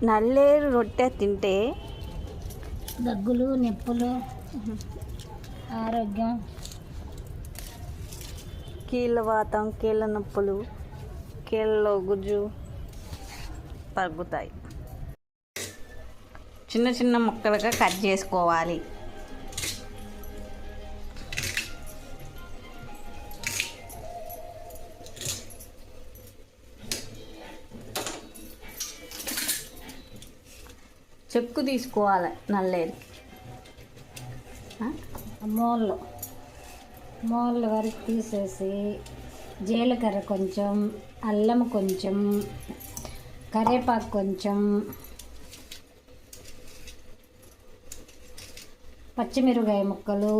నల్లేరు రొట్టె తింటే దగ్గులు, నొప్పులు, ఆరోగ్యం, కీళ్ళవాతం, కీళ్ళ నొప్పులు, కీళ్ళలో గుజ్జు తగ్గుతాయి. చిన్న చిన్న ముక్కలుగా కట్ చేసుకోవాలి. చెక్కు తీసుకోవాలి నల్లేరుకి. మూల వరకు తీసేసి జీలకర్ర కొంచెం, అల్లం కొంచెం, కరివేపాకు కొంచెం, పచ్చిమిరపకాయ ముక్కలు,